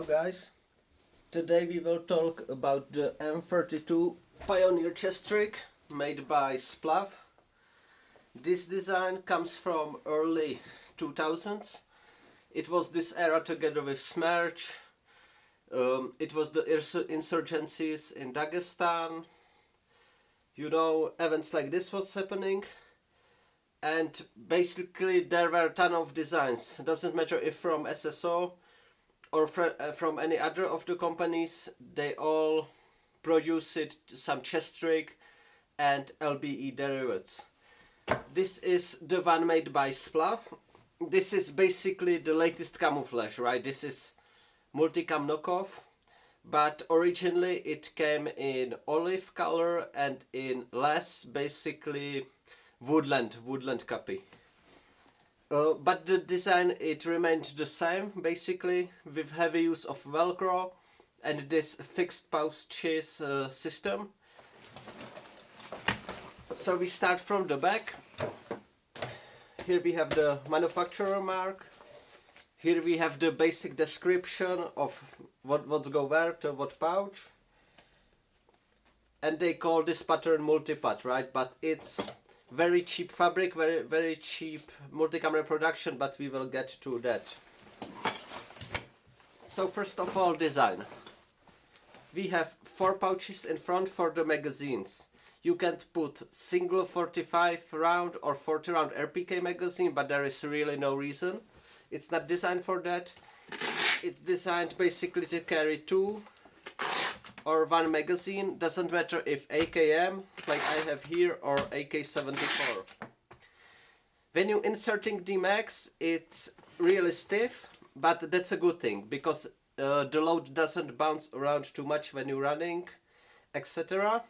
guys, today we will talk about the M23 Pioneer chest rig made by Splav. This design comes from early 2000s. It was this era together with Smerch. It was the insurgencies in Dagestan. You know, events like this was happening. And basically there were a ton of designs. It doesn't matter if from SSO or from any other of the companies, they all produce some chest rig and LBE derivatives. This is the one made by Splav. This is basically the latest camouflage, right? This is multicam knockoff, but originally it came in olive color and in less, basically woodland copy. But the design, it remained the same basically, with heavy use of velcro and this fixed pouches system. So we start from the back. Here we have the manufacturer mark. Here we have the basic description of what's go where to what pouch. And they call this pattern multi-pat, right? But it's very cheap fabric, very cheap multicam reproduction, but we will get to that. So first of all, design. We have 4 pouches in front for the magazines. You can put single 45 round or 40 round RPK magazine, but there is really no reason. It's not designed for that. It's designed basically to carry 2 or 1 magazine. Doesn't matter if AKM, like I have here, or AK-74. When you inserting the mags, it's really stiff, but that's a good thing, because the load doesn't bounce around too much when you're running, etc.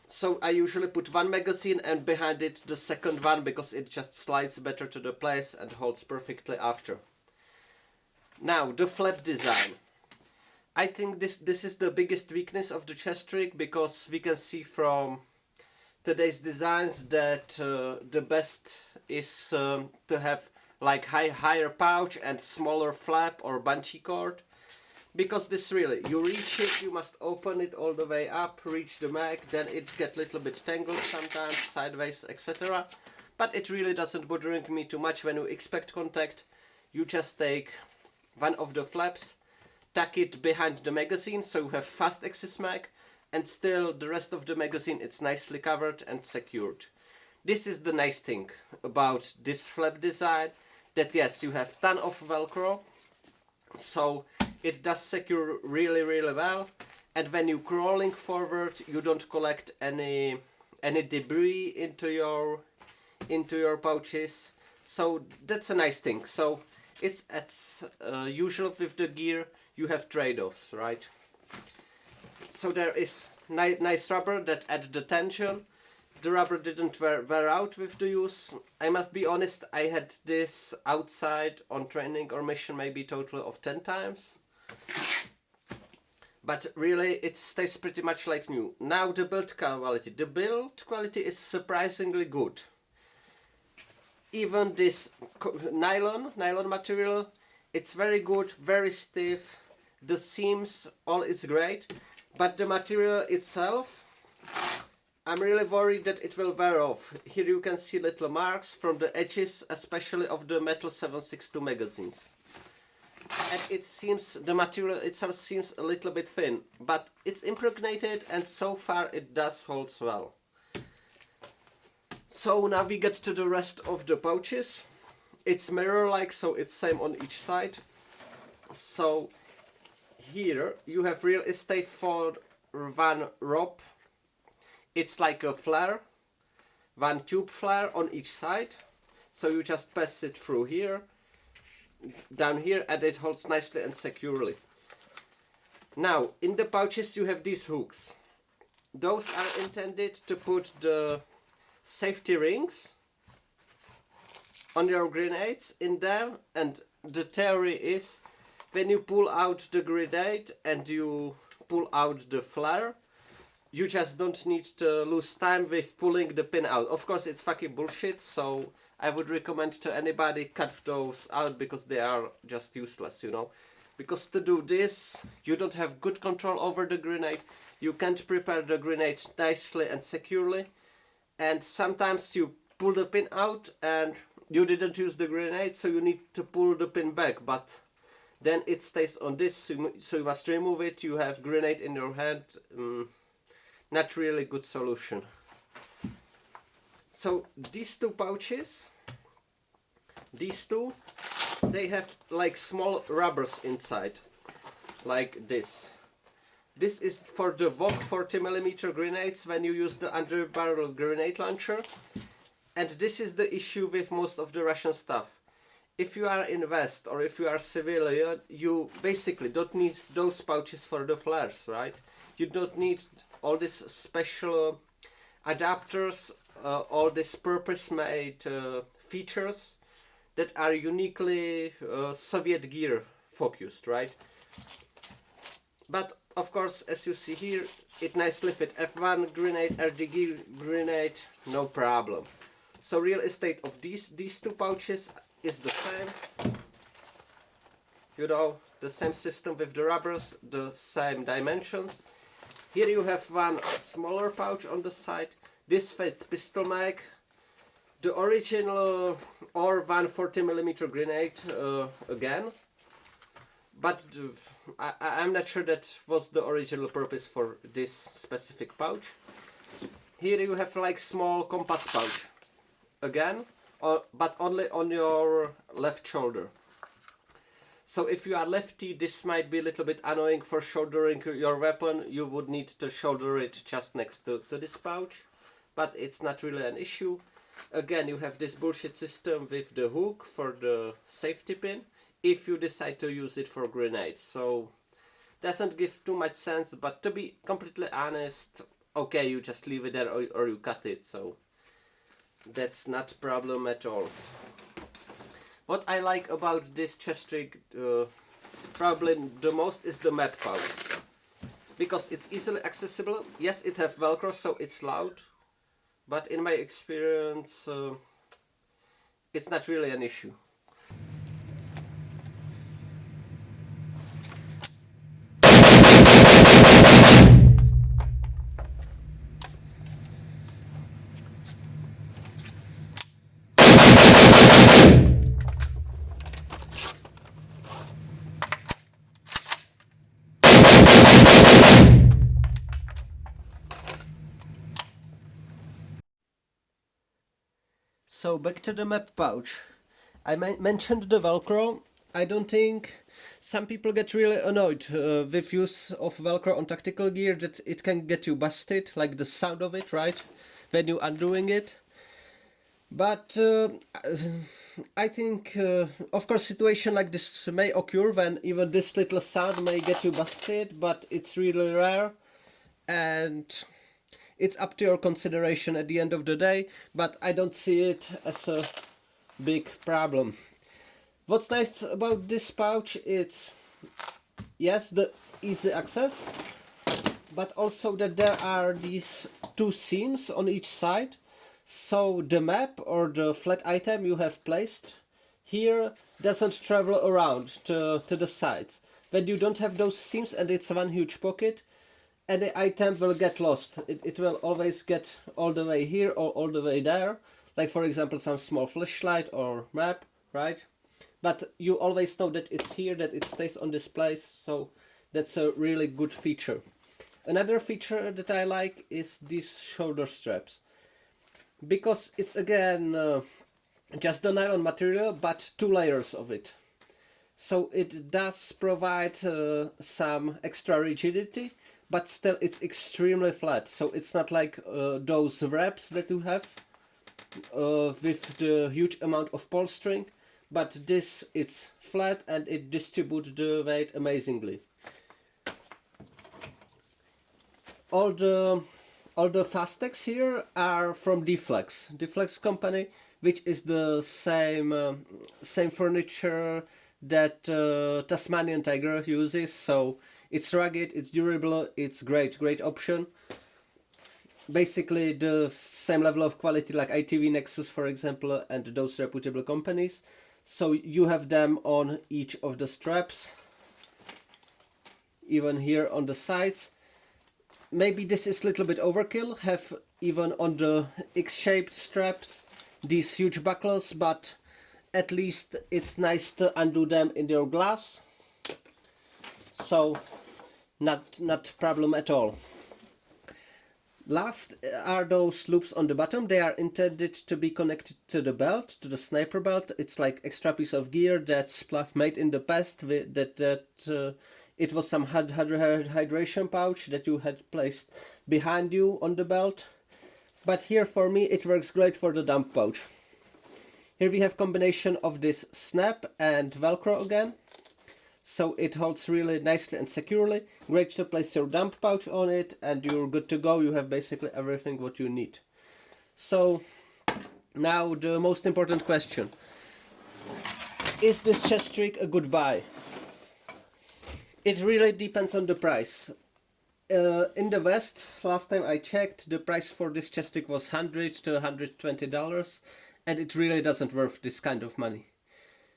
So I usually put 1 magazine and behind it the second one, because it just slides better to the place and holds perfectly after. Now the flap design. I think this is the biggest weakness of the chest rig, because we can see from today's designs that the best is to have like higher pouch and smaller flap or bungee cord. Because this really, you reach it, you must open it all the way up, reach the mag, then it get a little bit tangled sometimes, sideways, etc. But it really doesn't bothering me too much. When you expect contact, you just take one of the flaps, tuck it behind the magazine, so you have fast access mag, and still the rest of the magazine it's nicely covered and secured. This is the nice thing about this flap design, that yes, you have ton of velcro, so it does secure really well, and when you're crawling forward you don't collect any debris into your pouches, so that's a nice thing. So it's as usual with the gear, you have trade-offs, right? So there is nice rubber that add the tension. The rubber didn't wear out with the use. I must be honest, I had this outside on training or mission maybe total of 10 times. But really it stays pretty much like new. Now the build quality. The build quality is surprisingly good. Even this nylon material, it's very good, very stiff. The seams, all is great. But the material itself, I'm really worried that it will wear off. Here you can see little marks from the edges, especially of the metal 7.62 magazines. And it seems, the material itself seems a little bit thin, but it's impregnated and so far it does hold well. So now we get to the rest of the pouches. It's mirror-like, so it's same on each side. So here you have real estate for 1 rope. It's like a flare, 1 tube flare on each side. So you just pass it through here, down here, and it holds nicely and securely. Now in the pouches you have these hooks. Those are intended to put the safety rings on your grenades in them, and the theory is when you pull out the grenade and you pull out the flare, you just don't need to lose time with pulling the pin out. Of course, it's fucking bullshit, so I would recommend to anybody cut those out because they are just useless, you know. Because to do this, you don't have good control over the grenade, you can't prepare the grenade nicely and securely, and sometimes you pull the pin out and you didn't use the grenade, so you need to pull the pin back, but then it stays on this, so you must remove it, you have grenade in your hand. Not really good solution. So these two pouches, these two, they have like small rubbers inside, like this. This is for the VOG 40mm grenades when you use the under-barrel grenade launcher. And this is the issue with most of the Russian stuff. If you are in West or if you are civilian, you basically don't need those pouches for the flares, right? You don't need all these special adapters, all these purpose-made features that are uniquely Soviet gear focused, right? But of course, as you see here, it nicely fit F1 grenade, RDG grenade, no problem. So real estate of these two pouches is the same. You know, the same system with the rubbers, the same dimensions. Here you have one smaller pouch on the side. This fits pistol mag. The original or one 40mm grenade again. But I'm not sure that was the original purpose for this specific pouch. Here you have like small compass pouch. Again, but only on your left shoulder. So if you are lefty, this might be a little bit annoying for shouldering your weapon. You would need to shoulder it just next to this pouch, but it's not really an issue. Again, you have this bullshit system with the hook for the safety pin if you decide to use it for grenades. So doesn't give too much sense, but to be completely honest, okay, you just leave it there or you cut it, so that's not a problem at all. What I like about this chest rig probably the most is the map pouch. Because it's easily accessible. Yes, it has Velcro, so it's loud. But in my experience, it's not really an issue. So back to the map pouch. I mentioned the Velcro. I don't think some people get really annoyed with use of Velcro on tactical gear, that it can get you busted, like the sound of it, right? When you undoing it. But I think, of course, situation like this may occur when even this little sound may get you busted, but it's really rare. And it's up to your consideration at the end of the day, but I don't see it as a big problem. What's nice about this pouch is, yes, the easy access, but also that there are these two seams on each side, so the map or the flat item you have placed here doesn't travel around to the sides. When you don't have those seams and it's one huge pocket, any item will get lost. It will always get all the way here or all the way there. Like for example some small flashlight or map, right? But you always know that it's here, that it stays on this place, so that's a really good feature. Another feature that I like is these shoulder straps. Because it's again just the nylon material, but 2 layers of it. So it does provide some extra rigidity, but still it's extremely flat, so it's not like those wraps that you have with the huge amount of polstering, but this, it's flat and it distributes the weight amazingly. All the Fastex here are from Deflex company, which is the same furniture that Tasmanian Tiger uses, so it's rugged, it's durable, it's great option. basically the same level of quality like ITV Nexus, for example, and those reputable companies. So you have them on each of the straps, even here on the sides. Maybe this is a little bit overkill, have even on the X-shaped straps these huge buckles, but at least it's nice to undo them in your gloves. So not problem at all. Last are those loops on the bottom. They are intended to be connected to the belt, to the sniper belt. It's like extra piece of gear that Splav made in the past. It was some hydration pouch that you had placed behind you on the belt. But here for me it works great for the dump pouch. Here we have combination of this snap and Velcro again. So it holds really nicely and securely. Great to place your dump pouch on it and you're good to go. You have basically everything what you need. So now the most important question. Is this chest rig a good buy? It really depends on the price. In the West, last time I checked, the price for this chest rig was $100 to $120, and it really doesn't worth this kind of money.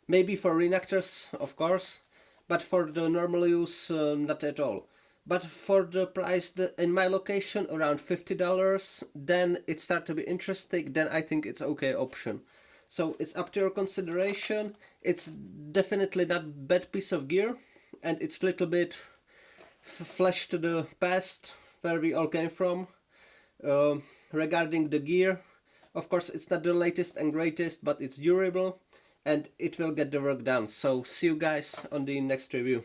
Maybe for reenactors, of course, but for the normal use, not at all. But for the price in my location, around $50, then it starts to be interesting, then I think it's okay option. So it's up to your consideration. It's definitely not bad piece of gear, and it's a little bit flash to the past, where we all came from. Regarding the gear, of course it's not the latest and greatest, but it's durable and it will get the work done. So see you guys on the next review.